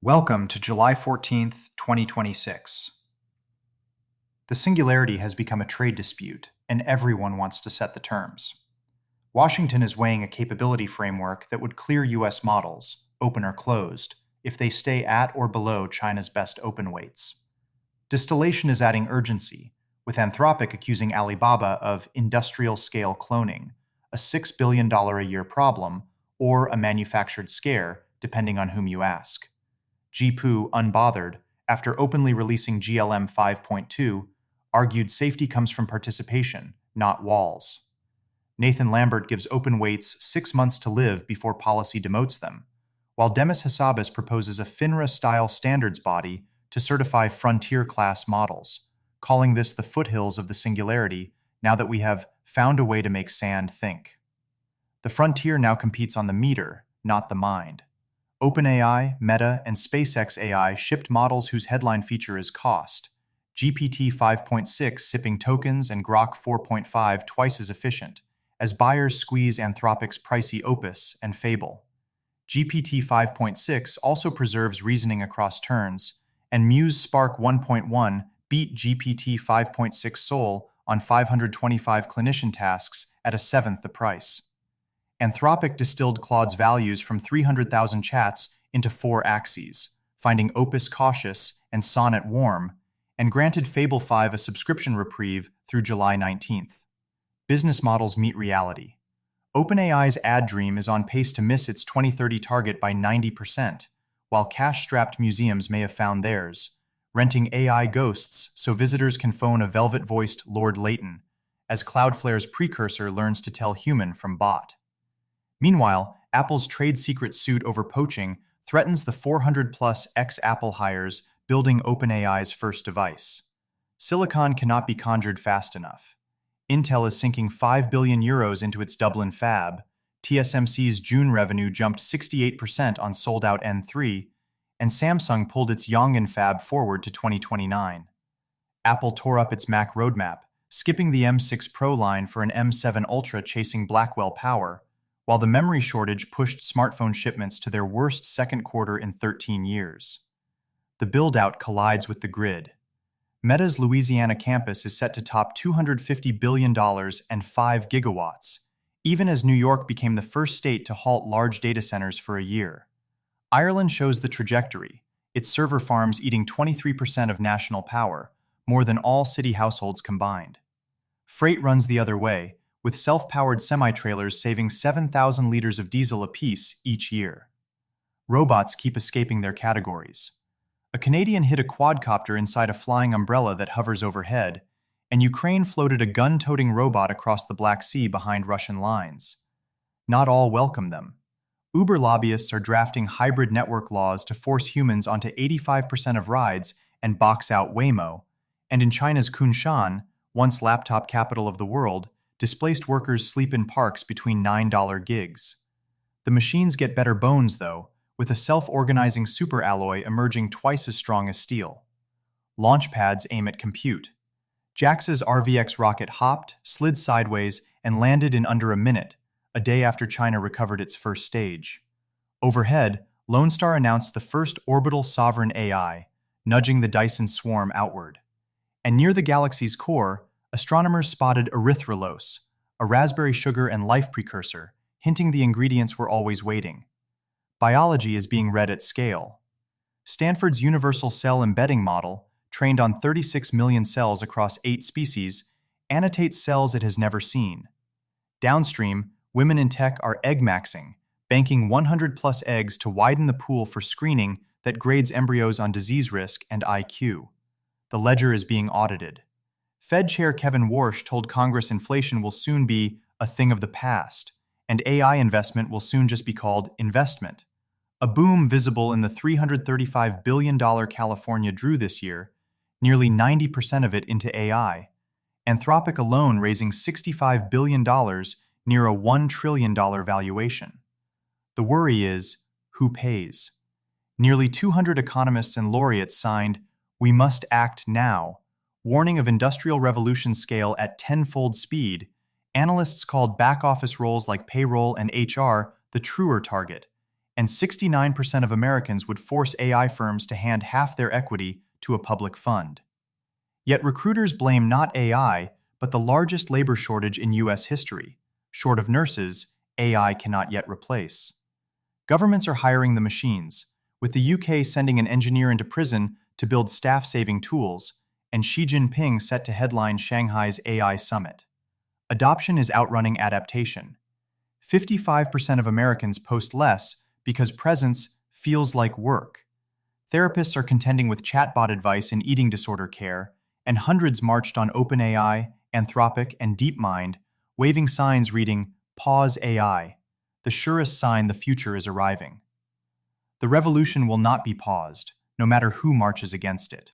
Welcome to July 14th, 2026. The Singularity has become a trade dispute, and everyone wants to set the terms. Washington is weighing a capability framework that would clear U.S. models, open or closed, if they stay at or below China's best open weights. Distillation is adding urgency, with Anthropic accusing Alibaba of industrial-scale cloning, a $6 billion a year problem, or a manufactured scare, depending on whom you ask. Jipu, unbothered, after openly releasing GLM 5.2, argued safety comes from participation, not walls. Nathan Lambert gives open weights 6 months to live before policy demotes them, while Demis Hassabis proposes a FINRA-style standards body to certify frontier-class models, calling this the foothills of the singularity now that we have found a way to make sand think. The frontier now competes on the meter, not the mind. OpenAI, Meta, and SpaceX AI shipped models whose headline feature is cost. GPT 5.6 sipping tokens and Grok 4.5 twice as efficient, as buyers squeeze Anthropic's pricey Opus and Fable. GPT 5.6 also preserves reasoning across turns, and Muse Spark 1.1 beat GPT 5.6 Soul on 525 clinician tasks at a seventh the price. Anthropic distilled Claude's values from 300,000 chats into 4 axes, finding Opus cautious and Sonnet warm, and granted Fable 5 a subscription reprieve through July 19th. Business models meet reality. OpenAI's ad dream is on pace to miss its 2030 target by 90%, while cash-strapped museums may have found theirs, renting AI ghosts so visitors can phone a velvet-voiced Lord Layton, as Cloudflare's precursor learns to tell human from bot. Meanwhile, Apple's trade secret suit over poaching threatens the 400-plus ex-Apple hires building OpenAI's first device. Silicon cannot be conjured fast enough. Intel is sinking €5 billion into its Dublin fab, TSMC's June revenue jumped 68% on sold-out N3, and Samsung pulled its Yongin fab forward to 2029. Apple tore up its Mac roadmap, skipping the M6 Pro line for an M7 Ultra chasing Blackwell power, while the memory shortage pushed smartphone shipments to their worst second quarter in 13 years. The build-out collides with the grid. Meta's Louisiana campus is set to top $250 billion and 5 gigawatts, even as New York became the first state to halt large data centers for a year. Ireland shows the trajectory, its server farms eating 23% of national power, more than all city households combined. Freight runs the other way, with self-powered semi-trailers saving 7,000 liters of diesel apiece each year. Robots keep escaping their categories. A Canadian hid a quadcopter inside a flying umbrella that hovers overhead, and Ukraine floated a gun-toting robot across the Black Sea behind Russian lines. Not all welcome them. Uber lobbyists are drafting hybrid network laws to force humans onto 85% of rides and box out Waymo, and in China's Kunshan, once laptop capital of the world, displaced workers sleep in parks between $9 gigs. The machines get better bones, though, with a self-organizing superalloy emerging twice as strong as steel. Launchpads aim at compute. JAXA's RVX rocket hopped, slid sideways, and landed in under a minute, a day after China recovered its first stage. Overhead, Lone Star announced the first orbital sovereign AI, nudging the Dyson swarm outward. And near the galaxy's core, astronomers spotted erythrulose, a raspberry sugar and life precursor, hinting the ingredients were always waiting. Biology is being read at scale. Stanford's universal cell embedding model, trained on 36 million cells across 8 species, annotates cells it has never seen. Downstream, women in tech are egg maxing, banking 100-plus eggs to widen the pool for screening that grades embryos on disease risk and IQ. The ledger is being audited. Fed Chair Kevin Warsh told Congress inflation will soon be a thing of the past, and AI investment will soon just be called investment. A boom visible in the $335 billion California Drew this year, nearly 90% of it into AI. Anthropic alone raising $65 billion, near a $1 trillion valuation. The worry is, who pays? Nearly 200 economists and laureates signed, "We must act now," warning of industrial revolution scale at tenfold speed. Analysts called back-office roles like payroll and HR the truer target, and 69% of Americans would force AI firms to hand half their equity to a public fund. Yet recruiters blame not AI, but the largest labor shortage in U.S. history. Short of nurses, AI cannot yet replace. Governments are hiring the machines, with the UK sending an engineer into prison to build staff-saving tools, and Xi Jinping set to headline Shanghai's AI summit. Adoption is outrunning adaptation. 55% of Americans post less because presence feels like work. Therapists are contending with chatbot advice in eating disorder care, and hundreds marched on OpenAI, Anthropic, and DeepMind, waving signs reading, "Pause AI," the surest sign the future is arriving. The revolution will not be paused, no matter who marches against it.